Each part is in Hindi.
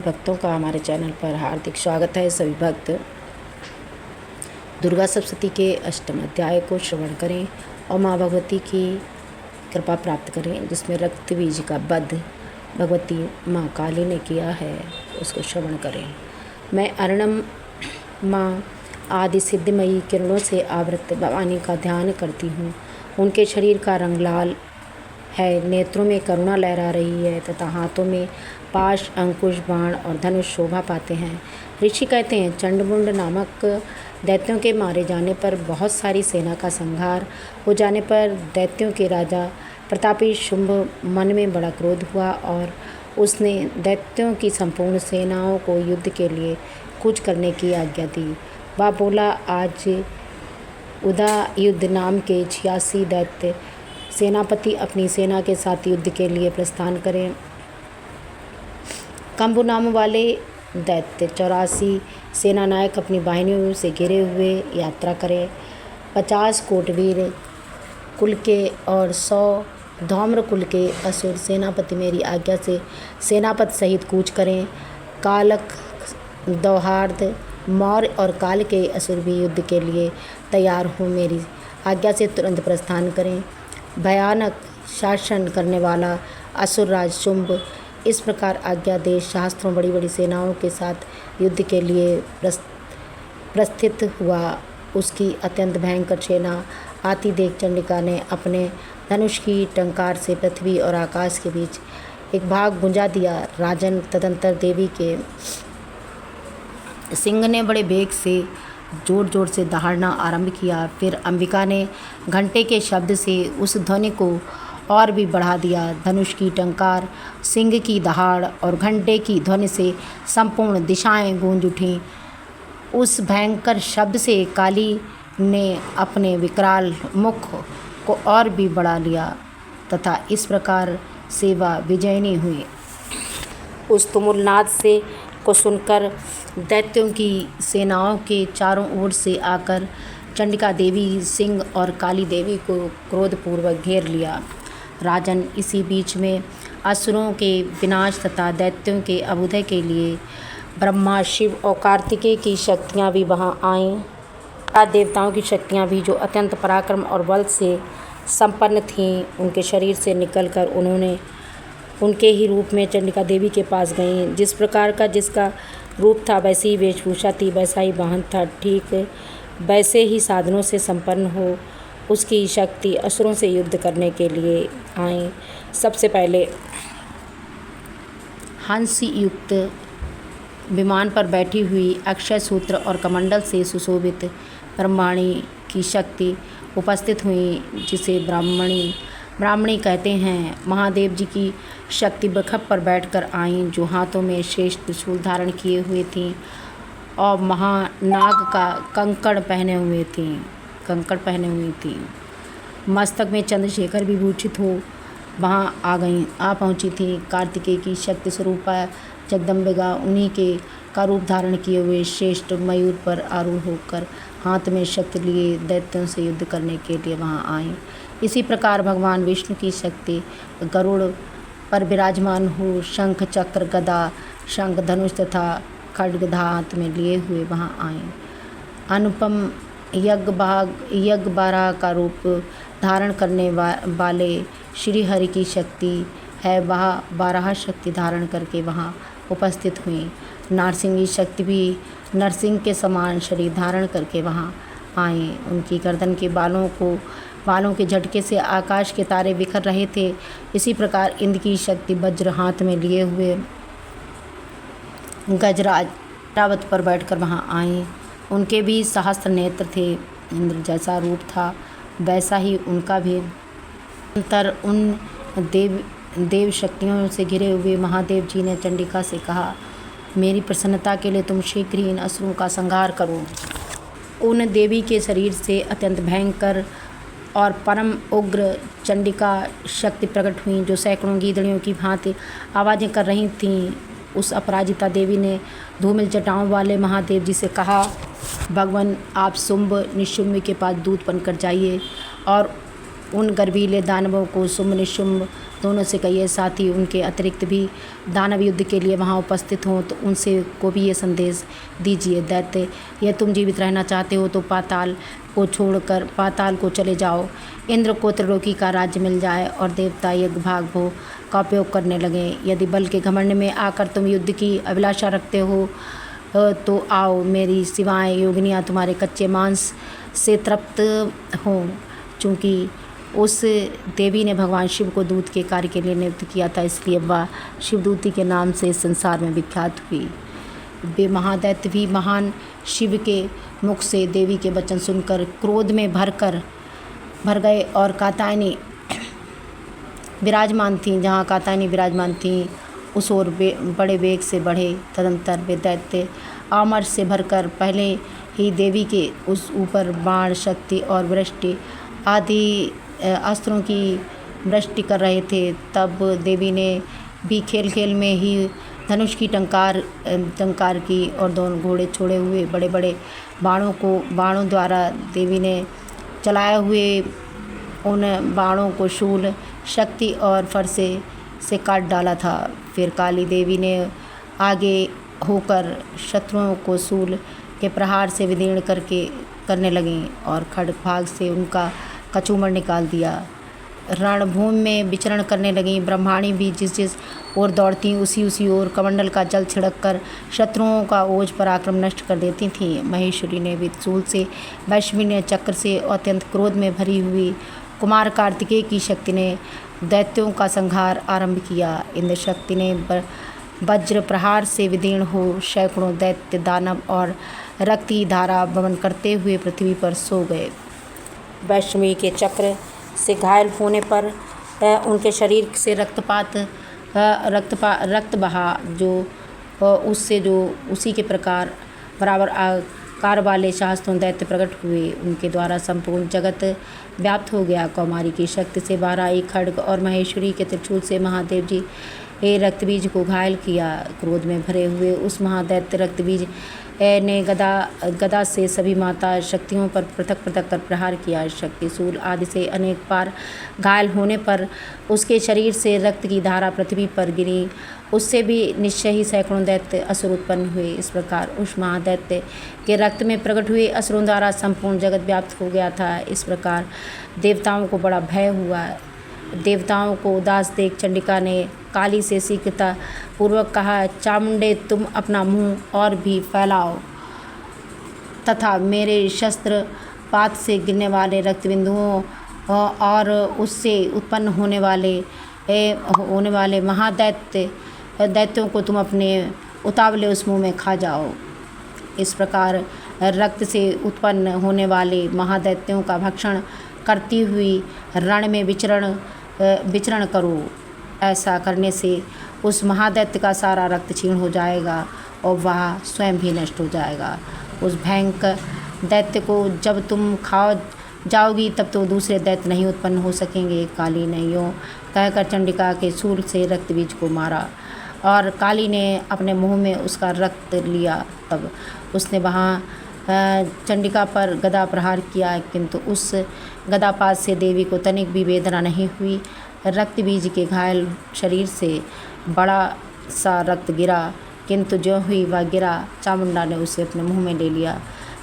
भक्तों का हमारे चैनल पर हार्दिक स्वागत है। सभी भक्त दुर्गा सप्तशती के अष्टम अध्याय को श्रवण करें और माँ भगवती की कृपा प्राप्त करें, जिसमें रक्त बीज का वध भगवती माँ काली ने किया है, उसको श्रवण करें। मैं अर्णम माँ आदि सिद्धिमयी किरणों से आवृत भवानी का ध्यान करती हूँ। उनके शरीर का रंग लाल है, नेत्रों में करुणा लहरा रही है तथा हाथों में पाश, अंकुश, बाण और धनुष शोभा पाते हैं। ऋषि कहते हैं, चंडमुंड नामक दैत्यों के मारे जाने पर, बहुत सारी सेना का संहार हो जाने पर दैत्यों के राजा प्रतापी शुंभ मन में बड़ा क्रोध हुआ और उसने दैत्यों की संपूर्ण सेनाओं को युद्ध के लिए कूच करने की आज्ञा दी। वह बोला, आज उदयुद्ध नाम के 86 दैत्य सेनापति अपनी सेना के साथ युद्ध के लिए प्रस्थान करें। कंबु नाम वाले दैत्य 84 सेनानायक अपनी वाहिनियों से घिरे हुए यात्रा करें। 50 कोटवीर कुल के और 100 धौम्र कुल के असुर सेनापति मेरी आज्ञा से सेनापति सहित कूच करें। कालक, दौहार्द, मौर्य और काल के असुर भी युद्ध के लिए तैयार हों, मेरी आज्ञा से तुरंत प्रस्थान करें। भयानक शासन करने वाला असुरराज शुंभ इस प्रकार आज्ञा दे शास्त्रों बड़ी बड़ी सेनाओं के साथ युद्ध के लिए प्रस्थित हुआ। उसकी अत्यंत भयंकर सेना आती देख चंडिका ने अपने धनुष की टंकार से पृथ्वी और आकाश के बीच एक भाग गुंजा दिया। राजन, तदंतर देवी के सिंह ने बड़े वेग से जोर जोर से दहाड़ना आरंभ किया। फिर अंबिका ने घंटे के शब्द से उस ध्वनि को और भी बढ़ा दिया। धनुष की टंकार, सिंह की दहाड़ और घंटे की ध्वनि से संपूर्ण दिशाएं गूंज उठीं। उस भयंकर शब्द से काली ने अपने विकराल मुख को और भी बढ़ा लिया तथा इस प्रकार से वह विजयिनी हुई। उस तुमुलनाद से को सुनकर दैत्यों की सेनाओं के चारों ओर से आकर चंडिका देवी, सिंह और काली देवी को क्रोधपूर्वक घेर लिया। राजन, इसी बीच में असुरों के विनाश तथा दैत्यों के अभ्युदय के लिए ब्रह्मा, शिव और कार्तिकेय की शक्तियाँ भी वहाँ आईं। देवताओं की शक्तियाँ भी, जो अत्यंत पराक्रम और बल से संपन्न थीं, उनके शरीर से निकलकर उन्होंने उनके ही रूप में चंडिका देवी के पास गईं। जिस प्रकार का जिसका रूप था, वैसी ही वेशभूषा थी, वैसा ही वाहन था, ठीक वैसे ही साधनों से संपन्न हो उसकी शक्ति असुरों से युद्ध करने के लिए आई। सबसे पहले हंस युक्त विमान पर बैठी हुई अक्षय सूत्र और कमंडल से सुशोभित ब्रह्माणी की शक्ति उपस्थित हुई, जिसे ब्राह्मणी कहते हैं। महादेव जी की शक्ति बरखप पर बैठकर आईं, जो हाथों में श्रेष्ठ त्रिशूल धारण किए हुए थीं और महानाग का कंकड़ पहने हुई थी। मस्तक में चंद्रशेखर विभूषित हो वहाँ आ पहुँची थी। कार्तिकेय की शक्ति स्वरूपा जगदम्बिका उन्हीं के का रूप धारण किए हुए श्रेष्ठ मयूर पर आरूढ़ होकर हाथ में शक्ति लिए दैत्यों से युद्ध करने के लिए वहाँ आईं। इसी प्रकार भगवान विष्णु की शक्ति गरुड़ पर विराजमान हो शंख, चक्र, गदा, शंख, धनुष तथा खड्ग हाथ में लिए हुए वहाँ आईं। अनुपम यज्ञ का रूप धारण करने वाले श्री हरि की शक्ति है, वह 12 शक्ति धारण करके वहाँ उपस्थित हुई। नारसिंह शक्ति भी नरसिंह के समान शरीर धारण करके वहाँ आए। उनकी गर्दन के बालों के झटके से आकाश के तारे बिखर रहे थे। इसी प्रकार इंद्र की शक्ति वज्र हाथ में लिए हुए गजराज रावत पर बैठकर वहाँ आए। उनके भी सहस्त्र नेत्र थे। इंद्र जैसा रूप था, वैसा ही उनका भी। अंतर उन देव शक्तियों से घिरे हुए महादेव जी ने चंडिका से कहा, मेरी प्रसन्नता के लिए तुम शीघ्र ही इन असुरों का संहार करो। उन देवी के शरीर से अत्यंत भयंकर और परम उग्र चंडिका शक्ति प्रकट हुई, जो सैकड़ों गीदड़ियों की भांति आवाज़ें कर रही थीं। उस अपराजिता देवी ने धूमिल जटाओं वाले महादेव जी से कहा, भगवान, आप शुंभ निशुंभ के पास दूत बनकर जाइए और उन गर्वीले दानवों को शुंभ निशुंभ दोनों से कहिए साथ ही उनके अतिरिक्त भी दानव युद्ध के लिए वहाँ उपस्थित हों तो उनसे को भी ये संदेश दीजिए। दैत्य, यह तुम जीवित रहना चाहते हो तो पाताल को छोड़कर पाताल को चले जाओ। इंद्र को त्रिलोकी का राज्य मिल जाए और देवता यज्ञ भाग भोग का उपयोग करने लगें। यदि बल के घमंड में आकर तुम युद्ध की अभिलाषा रखते हो तो आओ, मेरी सिवाय योगिनियाँ तुम्हारे कच्चे मांस से तृप्त हों। चूँकि उस देवी ने भगवान शिव को दूत के कार्य के लिए नियुक्त किया था, इसलिए वह शिवदूती के नाम से इस संसार में विख्यात हुई। वे महादैत्य भी महान शिव के मुख से देवी के वचन सुनकर क्रोध में भर गए और कात्यायनी विराजमान थीं। जहाँ कात्यायनी विराजमान थीं उस ओर बड़े वेग से बढ़े। तदंतर वे दैत्य आमर्ष से भरकर पहले ही देवी के उस ऊपर बाण, शक्ति और वृष्टि आदि अस्त्रों की वृष्टि कर रहे थे। तब देवी ने भी खेल खेल में ही धनुष की टंकार की और दोनों घोड़े छोड़े हुए बड़े बड़े बाणों द्वारा देवी ने चलाए हुए उन बाणों को शूल, शक्ति और फरसे से काट डाला था। फिर काली देवी ने आगे होकर शत्रुओं को शूल के प्रहार से विदीर्ण करने लगीं और खड्ग भाग से उनका कचूमर निकाल दिया। रणभूमि में विचरण करने लगीं। ब्रह्माणी भी जिस ओर दौड़ती उसी ओर कमंडल का जल छिड़क कर शत्रुओं का ओज पराक्रम नष्ट कर देती थीं। महेश्वरी ने भी त्रिशूल से, वैष्णवी ने चक्र से अत्यंत क्रोध में भरी हुई कुमार कार्तिकेय की शक्ति ने दैत्यों का संहार आरंभ किया। इंद्र शक्ति ने वज्र प्रहार से विदीर्ण हो सैकड़ों दैत्य, दानव और रक्त की धारा वमन करते हुए पृथ्वी पर सो गए। वैष्णवी के चक्र से घायल होने पर उनके शरीर से रक्त बहा उसी के बराबर आकार वाले शास्त्रों दैत्य प्रकट हुए। उनके द्वारा संपूर्ण जगत व्याप्त हो गया। कौमारी की शक्ति से 12 खड्ग और महेश्वरी के त्रिशूल से महादेव जी रक्तबीज को घायल किया। क्रोध में भरे हुए उस महादैत्य रक्तबीज ने गदा से सभी माता शक्तियों पर पृथक कर प्रहार किया। शक्ति शूल आदि से अनेक बार घायल होने पर उसके शरीर से रक्त की धारा पृथ्वी पर गिरी। उससे भी निश्चय ही सैकड़ों दैत्य असुर उत्पन्न हुए। इस प्रकार उस महादैत्य के रक्त में प्रकट हुए असुरों द्वारा संपूर्ण जगत व्याप्त हो गया था। इस प्रकार देवताओं को बड़ा भय हुआ। देवताओं को उदास देख चंडिका ने काली से शीघ्रता पूर्वक कहा, चामुंडे, तुम अपना मुंह और भी फैलाओ तथा मेरे शस्त्र पात से गिरने वाले रक्तबिंदुओं और उससे उत्पन्न होने वाले दैत्यों को तुम अपने उतावले उस मुंह में खा जाओ। इस प्रकार रक्त से उत्पन्न होने वाले महादैत्यों का भक्षण करती हुई रण में विचरण करो। ऐसा करने से उस महादैत्य का सारा रक्त क्षीण हो जाएगा और वह स्वयं भी नष्ट हो जाएगा। उस भयंकर दैत्य को जब तुम खा जाओगी तब तो दूसरे दैत्य नहीं उत्पन्न हो सकेंगे। काली ने यूँ कहकर चंडिका के शूल से रक्तबीज को मारा और काली ने अपने मुंह में उसका रक्त लिया। तब उसने वहाँ चंडिका पर गदा प्रहार किया, किंतु उस गदापात से देवी को तनिक भी वेदना नहीं हुई। रक्तबीज के घायल शरीर से बड़ा सा रक्त गिरा, किंतु जो ही वह गिरा चामुंडा ने उसे अपने मुंह में ले लिया।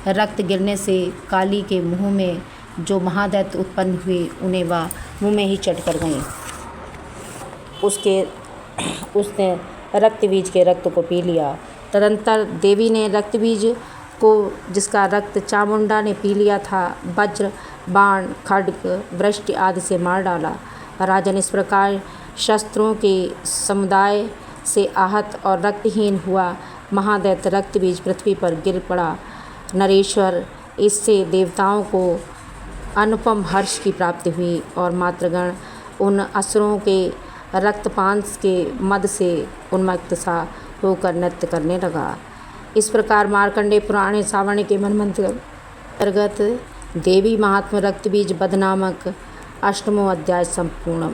रक्त गिरने से काली के मुंह में जो महादैत्य उत्पन्न हुए उन्हें वह मुंह में ही चट कर गईं। उसने रक्तबीज के रक्त को पी लिया। तदंतर देवी ने रक्तबीज को, जिसका रक्त चामुंडा ने पी लिया था, वज्र, बाण, खड्ग, वृष्टि आदि से मार डाला। राजन, इस प्रकार शस्त्रों के समुदाय से आहत और रक्तहीन हुआ महादैत्य रक्तबीज पृथ्वी पर गिर पड़ा। नरेश्वर, इससे देवताओं को अनुपम हर्ष की प्राप्ति हुई और मातृगण उन असुरों के रक्तपान के मद से उन्मत्त सा होकर नृत्य करने लगा। इस प्रकार मार्कंडेय पुराण सावर्ण के मनमंत्र अंतर्गत देवी महात्म्य रक्तबीज वध नामक 8वां अध्याय संपूर्ण।